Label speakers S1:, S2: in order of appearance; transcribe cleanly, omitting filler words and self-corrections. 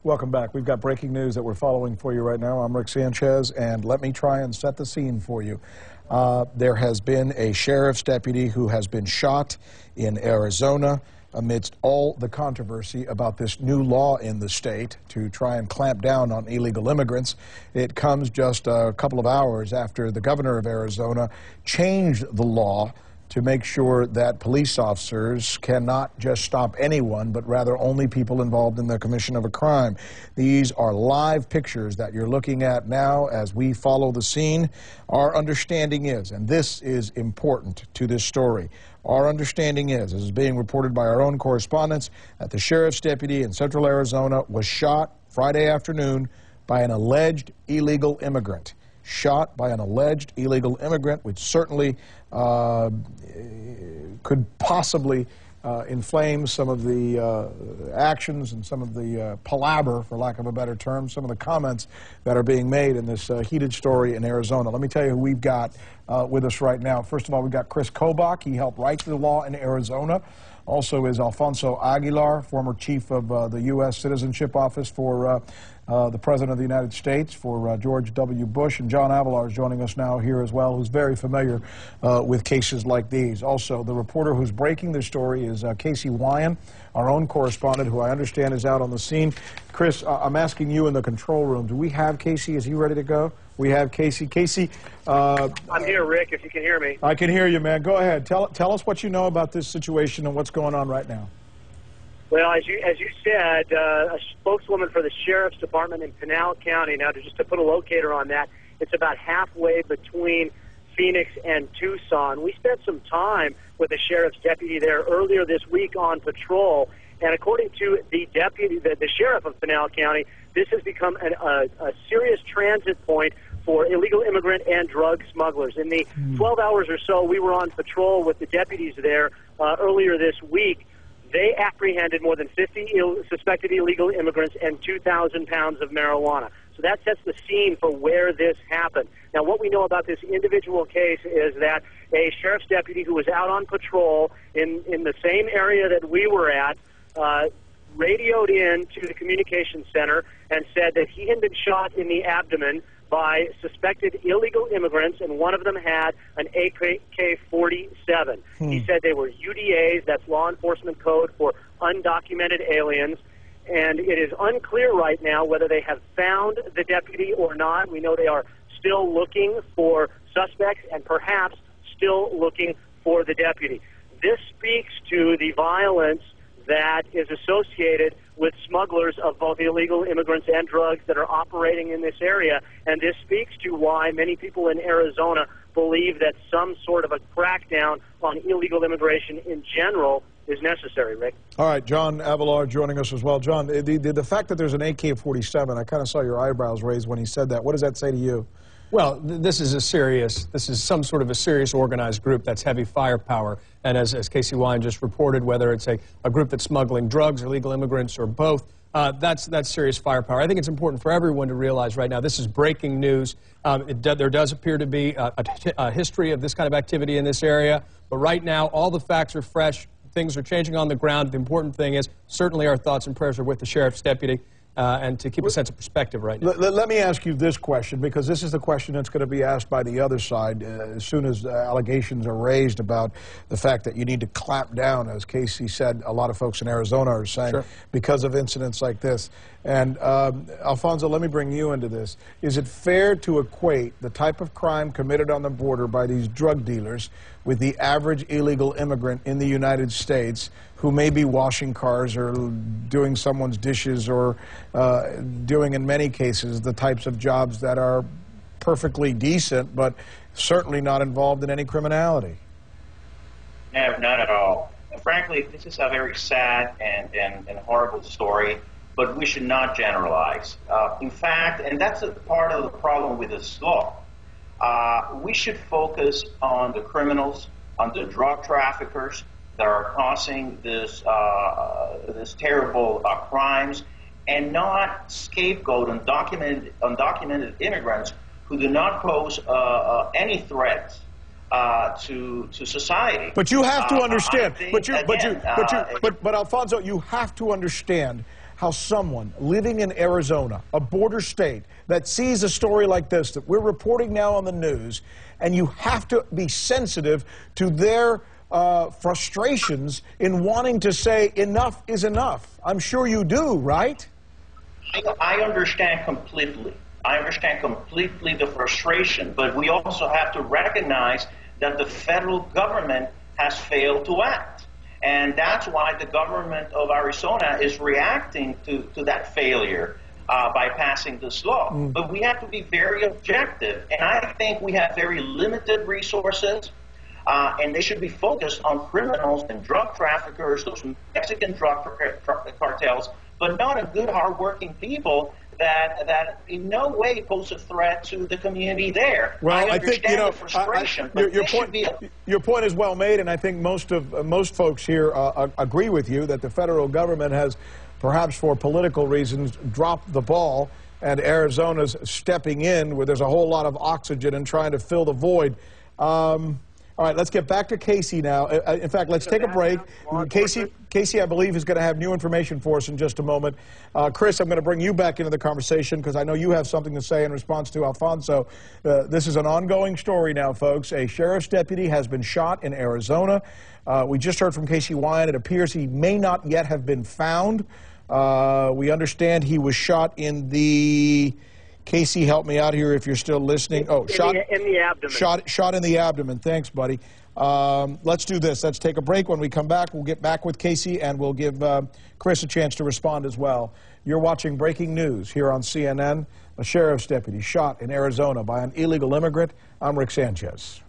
S1: Welcome back. We've got breaking news that we're following for you right now. I'm Rick Sanchez, and let me try and set the scene for you. There has been a sheriff's deputy who has been shot in Arizona amidst all the controversy about this new law in the state to try and clamp down on illegal immigrants. It comes just a couple of hours after the governor of Arizona changed the law to make sure that police officers cannot just stop anyone, but rather only people involved in the commission of a crime. These are live pictures that you're looking at now as we follow the scene. Our understanding is, and this is important to this story, our understanding is, as is being reported by our own correspondents, that the sheriff's deputy in central Arizona was shot Friday afternoon by an alleged illegal immigrant. Shot by an alleged illegal immigrant, which certainly could possibly inflame some of the actions and some of the palaver, for lack of a better term, some of the comments that are being made in this heated story in Arizona. Let me tell you who we've got with us right now. First of all, we've got Chris Kobach. He helped write the law in Arizona. Also is Alfonso Aguilar, former chief of the U.S. Citizenship Office for the President of the United States, for George W. Bush. And John Aguilar is joining us now here as well, who's very familiar with cases like these. Also, the reporter who's breaking the story is Casey Wyan, our own correspondent, who I understand is out on the scene. Chris, I'm asking you in the control room, do we have Casey? Is he ready to go? We have Casey. Casey,
S2: I'm here, Rick, if you can hear me.
S1: I can hear you, man. Go ahead. Tell us what you know about this situation and what's going on right now.
S2: Well, as you said, a spokeswoman for the Sheriff's Department in Pinal County, now just to put a locator on that, it's about halfway between Phoenix and Tucson. We spent some time with the sheriff's deputy there earlier this week on patrol, and according to the deputy, the sheriff of Pinal County, this has become a serious transit point for illegal immigrant and drug smugglers. In the 12 hours or so we were on patrol with the deputies there earlier this week, they apprehended more than 50 suspected illegal immigrants and 2,000 pounds of marijuana. So that sets the scene for where this happened. Now, what we know about this individual case is that a sheriff's deputy who was out on patrol in the same area that we were at radioed in to the communications center and said that he had been shot in the abdomen by suspected illegal immigrants, and one of them had an AK-47. He said they were UDAs, that's law enforcement code for undocumented aliens, and it is unclear right now whether they have found the deputy or not. We know they are still looking for suspects and perhaps still looking for the deputy. This speaks to the violence that is associated with smugglers of both illegal immigrants and drugs that are operating in this area, and this speaks to why many people in Arizona believe that some sort of a crackdown on illegal immigration in general is necessary, Rick.
S1: All right, John Aguilar joining us as well. John, the fact that there's an AK-47, I kind of saw your eyebrows raised when he said that. What does that say to you?
S3: Well, this is some sort of a serious organized group that's heavy firepower. And as Casey Wyan just reported, whether it's a group that's smuggling drugs or illegal immigrants or both, that's serious firepower. I think it's important for everyone to realize right now this is breaking news. There does appear to be a history of this kind of activity in this area. But right now, all the facts are fresh. Things are changing on the ground. The important thing is certainly our thoughts and prayers are with the sheriff's deputy. And to keep a sense of perspective right now.
S1: Let me ask you this question, because this is the question that's going to be asked by the other side as soon as allegations are raised about the fact that you need to clamp down, as Casey said, a lot of folks in Arizona are saying, because of incidents like this. And Alfonso, let me bring you into this. Is it fair to equate the type of crime committed on the border by these drug dealers with the average illegal immigrant in the United States who may be washing cars or doing someone's dishes or doing, in many cases, the types of jobs that are perfectly decent but certainly not involved in any criminality?
S4: No, not at all. Frankly, this is a very sad and horrible story, but we should not generalize. In fact, and that's a part of the problem with this law, we should focus on the criminals, on the drug traffickers that are causing this terrible crimes, and not scapegoat undocumented immigrants who do not pose any threats to society.
S1: But you have to understand. But Alfonso, you have to understand how someone living in Arizona, a border state, that sees a story like this that we're reporting now on the news, and you have to be sensitive to their frustrations in wanting to say enough is enough. I'm sure you do, right?
S4: I understand completely. I understand completely the frustration, but we also have to recognize that the federal government has failed to act. And that's why the government of Arizona is reacting to that failure by passing this law. But we have to be very objective. And I think we have very limited resources, and they should be focused on criminals and drug traffickers, those Mexican drug cartels, but not on good, hardworking people that in no way pose a threat to the community there.
S1: Well,
S4: I
S1: think,
S4: the frustration, but
S1: your point is well made, and I think most folks here agree with you that the federal government has, perhaps for political reasons, dropped the ball, and Arizona's stepping in where there's a whole lot of oxygen and trying to fill the void. All right, let's get back to Casey now. In fact, let's take a break. Casey, I believe, is going to have new information for us in just a moment. Chris, I'm going to bring you back into the conversation because I know you have something to say in response to Alfonso. This is an ongoing story now, folks. A sheriff's deputy has been shot in Arizona. We just heard from Casey Wyan. It appears he may not yet have been found. We understand he was shot in the... Casey, help me out here if you're still listening. Oh, shot
S2: in the abdomen.
S1: Shot in the abdomen. Thanks, buddy. Let's do this. Let's take a break. When we come back, we'll get back with Casey, and we'll give Chris a chance to respond as well. You're watching Breaking News here on CNN. A sheriff's deputy shot in Arizona by an illegal immigrant. I'm Rick Sanchez.